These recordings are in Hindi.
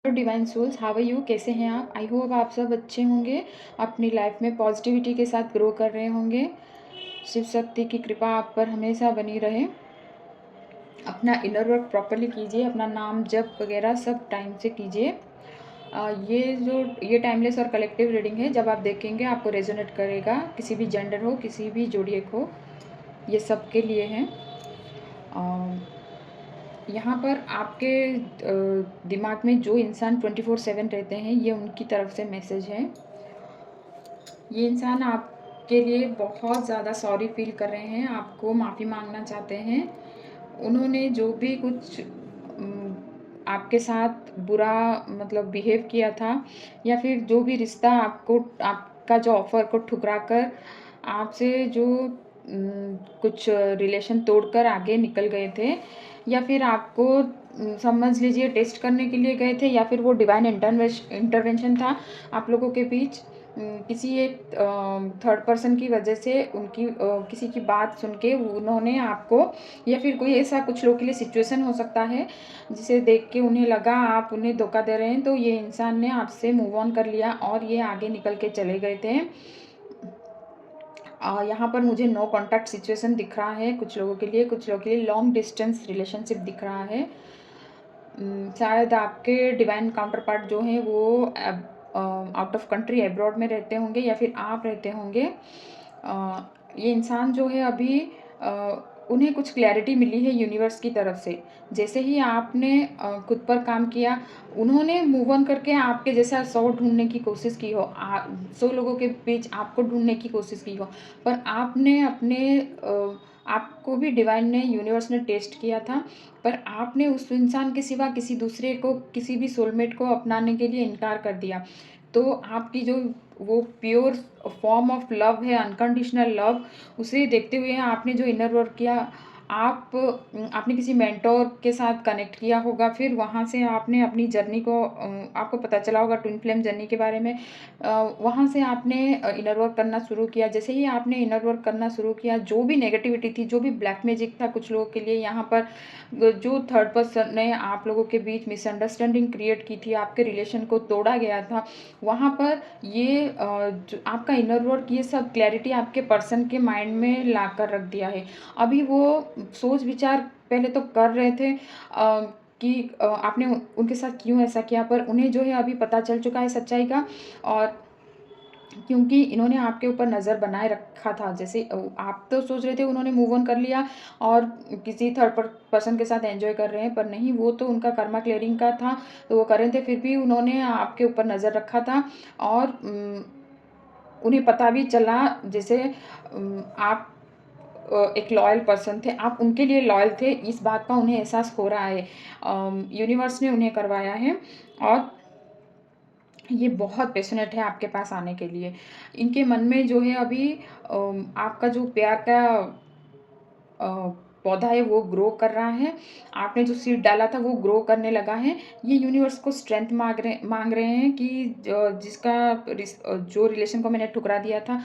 Hello divine souls, how are you? कैसे हैं आप? आई होप आप सब अच्छे होंगे, अपनी लाइफ में पॉजिटिविटी के साथ ग्रो कर रहे होंगे। शिव शक्ति की कृपा आप पर हमेशा बनी रहे। अपना इनर वर्क प्रॉपरली कीजिए, अपना नाम जप वगैरह सब टाइम से कीजिए। ये टाइमलेस और कलेक्टिव रीडिंग है। जब आप देखेंगे आपको रेजोनेट करेगा, किसी भी जेंडर हो, किसी भी जोडिएक हो, ये सबके लिए है। यहाँ पर आपके दिमाग में जो इंसान 24/7 रहते हैं, ये उनकी तरफ से मैसेज है। ये इंसान आपके लिए बहुत ज़्यादा सॉरी फील कर रहे हैं, आपको माफ़ी मांगना चाहते हैं। उन्होंने जो भी कुछ आपके साथ बुरा मतलब बिहेव किया था, या फिर जो भी रिश्ता आपका जो ऑफ़र को ठुकरा कर आपसे जो कुछ रिलेशन तोड़कर आगे निकल गए थे, या फिर आपको समझ लीजिए टेस्ट करने के लिए गए थे, या फिर वो डिवाइन इंटरवेंशन था आप लोगों के बीच। किसी एक थर्ड पर्सन की वजह से किसी की बात सुन के उन्होंने आपको, या फिर कोई ऐसा कुछ लोगों के लिए सिचुएशन हो सकता है जिसे देख के उन्हें लगा आप उन्हें धोखा दे रहे हैं, तो ये इंसान ने आपसे मूव ऑन कर लिया और ये आगे निकल के चले गए थे। यहाँ पर मुझे नो कॉन्टैक्ट सिचुएशन दिख रहा है कुछ लोगों के लिए, कुछ लोगों के लिए लॉन्ग डिस्टेंस रिलेशनशिप दिख रहा है। शायद आपके डिवाइन काउंटर पार्ट जो हैं वो आउट ऑफ कंट्री एब्रॉड में रहते होंगे, या फिर आप रहते होंगे। ये इंसान जो है अभी उन्हें कुछ क्लैरिटी मिली है यूनिवर्स की तरफ से। जैसे ही आपने खुद पर काम किया, उन्होंने मूव ऑन करके आपके जैसा 100 ढूँढने की कोशिश की हो, 100 लोगों के बीच आपको ढूँढने की कोशिश की हो, पर आपने आपको भी डिवाइन ने, यूनिवर्स ने टेस्ट किया था, पर आपने उस इंसान के सिवा किसी दूसरे को, किसी भी सोलमेट को अपनाने के लिए इनकार कर दिया। तो आपकी जो वो प्योर फॉर्म ऑफ लव है, अनकंडीशनल लव, उसे देखते हुए आपने जो इनर वर्क किया, आपने किसी मेंटोर के साथ कनेक्ट किया होगा, फिर वहाँ से आपने अपनी जर्नी को आपको पता चला होगा ट्विन फ्लेम जर्नी के बारे में। वहाँ से आपने इनर वर्क करना शुरू किया। जैसे ही आपने इनर वर्क करना शुरू किया, जो भी नेगेटिविटी थी, जो भी ब्लैक मैजिक था कुछ लोगों के लिए, यहाँ पर जो थर्ड पर्सन ने आप लोगों के बीच मिसअंडरस्टैंडिंग क्रिएट की थी, आपके रिलेशन को तोड़ा गया था, वहाँ पर ये जो आपका इनर वर्क, ये सब क्लैरिटी आपके पर्सन के माइंड में ला कर रख दिया है। अभी वो सोच विचार पहले तो कर रहे थे कि आपने उनके साथ क्यों ऐसा किया, पर उन्हें जो है अभी पता चल चुका है सच्चाई का। और क्योंकि इन्होंने आपके ऊपर नज़र बनाए रखा था, जैसे आप तो सोच रहे थे उन्होंने मूव ऑन कर लिया और किसी थर्ड पर्सन के साथ एंजॉय कर रहे हैं, पर नहीं, वो तो उनका कर्मा क्लियरिंग का था, तो वो कर रहे थे, फिर भी उन्होंने आपके ऊपर नज़र रखा था। और उन्हें पता भी चला, जैसे आप एक लॉयल पर्सन थे, आप उनके लिए लॉयल थे, इस बात का उन्हें एहसास हो रहा है। यूनिवर्स ने उन्हें करवाया है, और ये बहुत पैशनेट है आपके पास आने के लिए। इनके मन में जो है अभी आपका जो प्यार का अ, पौधा है वो ग्रो कर रहा है। आपने जो सीड डाला था वो ग्रो करने लगा है। ये यूनिवर्स को स्ट्रेंथ माँग रहे हैं कि जो रिलेशन को मैंने ठुकरा दिया था,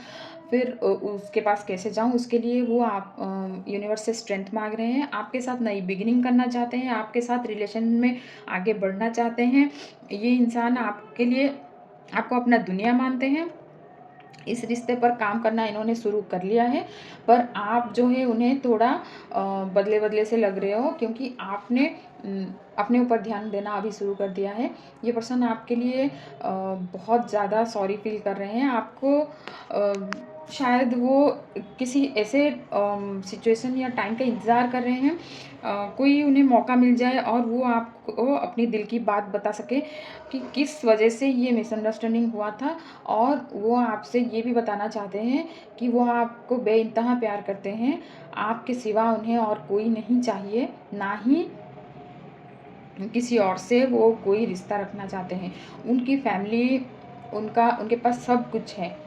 फिर उसके पास कैसे जाऊँ, उसके लिए वो आप यूनिवर्स से स्ट्रेंथ माँग रहे हैं। आपके साथ नई बिगिनिंग करना चाहते हैं, आपके साथ रिलेशन में आगे बढ़ना चाहते हैं। ये इंसान आपके लिए, आपको अपना दुनिया मानते हैं। इस रिश्ते पर काम करना इन्होंने शुरू कर लिया है, पर आप जो है उन्हें थोड़ा बदले-बदले से लग रहे हो, क्योंकि आपने अपने ऊपर ध्यान देना अभी शुरू कर दिया है। ये पर्सन आपके लिए बहुत ज़्यादा सॉरी फ़ील कर रहे हैं। आपको शायद वो किसी ऐसे सिचुएशन या टाइम का इंतज़ार कर रहे हैं, कोई उन्हें मौका मिल जाए और वो आपको अपनी दिल की बात बता सके कि किस वजह से ये मिसअंडरस्टैंडिंग हुआ था। और वो आपसे ये भी बताना चाहते हैं कि वो आपको बेइंतहा प्यार करते हैं। आपके सिवा उन्हें और कोई नहीं चाहिए, ना ही किसी और से वो कोई रिश्ता रखना चाहते हैं। उनकी फैमिली, उनके पास सब कुछ है।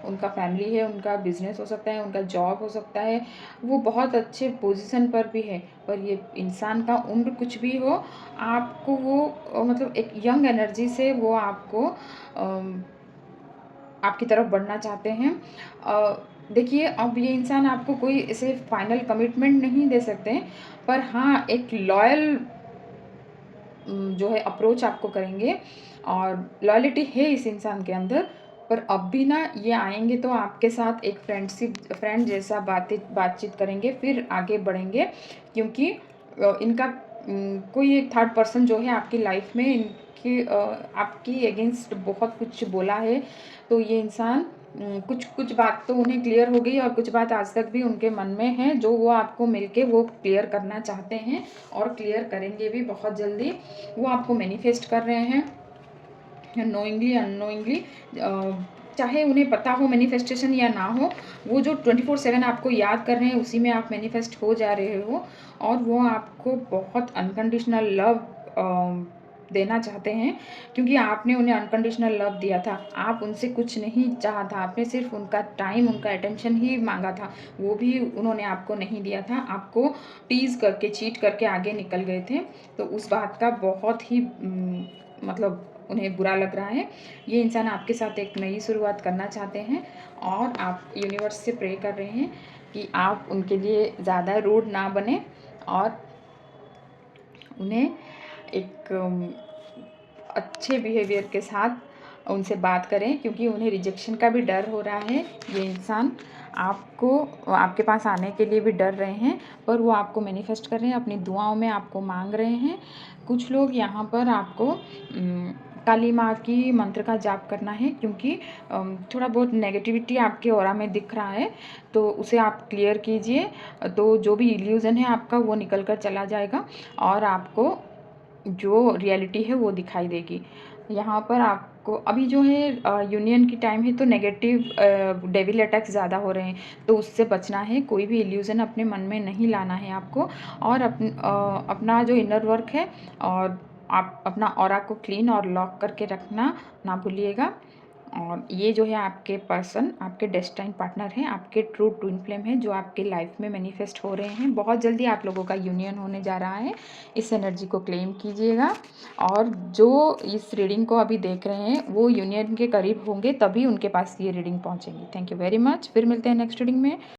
उनका फैमिली है, उनका बिज़नेस हो सकता है, उनका जॉब हो सकता है, वो बहुत अच्छे पोज़ीशन पर भी है। पर ये इंसान का उम्र कुछ भी हो, आपको वो मतलब एक यंग एनर्जी से वो आपको आपकी तरफ बढ़ना चाहते हैं। देखिए, अब ये इंसान आपको कोई ऐसे फाइनल कमिटमेंट नहीं दे सकते हैं, पर हाँ, एक लॉयल जो है अप्रोच आपको करेंगे और लॉयल्टी है इस इंसान के अंदर, पर अब भी ना ये आएँगे तो आपके साथ एक फ्रेंड जैसा बातचीत करेंगे, फिर आगे बढ़ेंगे, क्योंकि इनका कोई एक थर्ड पर्सन जो है आपकी लाइफ में आपकी अगेंस्ट बहुत कुछ बोला है। तो ये इंसान कुछ बात तो उन्हें क्लियर हो गई और कुछ बात आज तक भी उनके मन में है, जो वो आपको मिलके वो क्लियर करना चाहते हैं और क्लियर करेंगे भी बहुत जल्दी। वो आपको मैनिफेस्ट कर रहे हैं नोइंगली अननोइंगली, चाहे उन्हें पता हो मैनिफेस्टेशन या ना हो, वो जो 24/7 आपको याद कर रहे हैं उसी में आप मैनिफेस्ट हो जा रहे हो और वो आपको बहुत अनकंडीशनल लव देना चाहते हैं, क्योंकि आपने उन्हें अनकंडीशनल लव दिया था। आप उनसे कुछ नहीं चाहा था, आपने सिर्फ उनका टाइम, उनका अटेंशन ही मांगा था, वो भी उन्होंने आपको नहीं दिया था, आपको टीज़ करके, चीट करके आगे निकल गए थे। तो उस बात का बहुत ही मतलब उन्हें बुरा लग रहा है। ये इंसान आपके साथ एक नई शुरुआत करना चाहते हैं और आप यूनिवर्स से प्रे कर रहे हैं कि आप उनके लिए ज़्यादा रूड ना बने और उन्हें एक अच्छे बिहेवियर के साथ उनसे बात करें, क्योंकि उन्हें रिजेक्शन का भी डर हो रहा है। ये इंसान आपके पास आने के लिए भी डर रहे हैं, पर वो आपको मैनिफेस्ट कर रहे हैं, अपनी दुआओं में आपको मांग रहे हैं। कुछ लोग यहाँ पर आपको काली माँ की मंत्र का जाप करना है, क्योंकि थोड़ा बहुत नेगेटिविटी आपके ऑरा में दिख रहा है, तो उसे आप क्लियर कीजिए। तो जो भी इल्यूज़न है आपका वो निकल कर चला जाएगा और आपको जो रियलिटी है वो दिखाई देगी। यहाँ पर आपको अभी जो है यूनियन की टाइम है, तो नेगेटिव डेविल अटैक्स ज़्यादा हो रहे हैं, तो उससे बचना है। कोई भी इल्यूज़न अपने मन में नहीं लाना है आपको और अपना जो इनर वर्क है और आप अपना ऑरा को क्लीन और लॉक करके रखना ना भूलिएगा। और ये जो है आपके पर्सन, आपके डेस्टाइन पार्टनर हैं, आपके ट्रू ट्विन फ्लेम हैं, जो आपके लाइफ में मैनिफेस्ट हो रहे हैं। बहुत जल्दी आप लोगों का यूनियन होने जा रहा है। इस एनर्जी को क्लेम कीजिएगा और जो इस रीडिंग को अभी देख रहे हैं वो यूनियन के करीब होंगे, तभी उनके पास ये रीडिंग पहुंचेंगी। Thank you very much. फिर मिलते हैं नेक्स्ट रीडिंग में।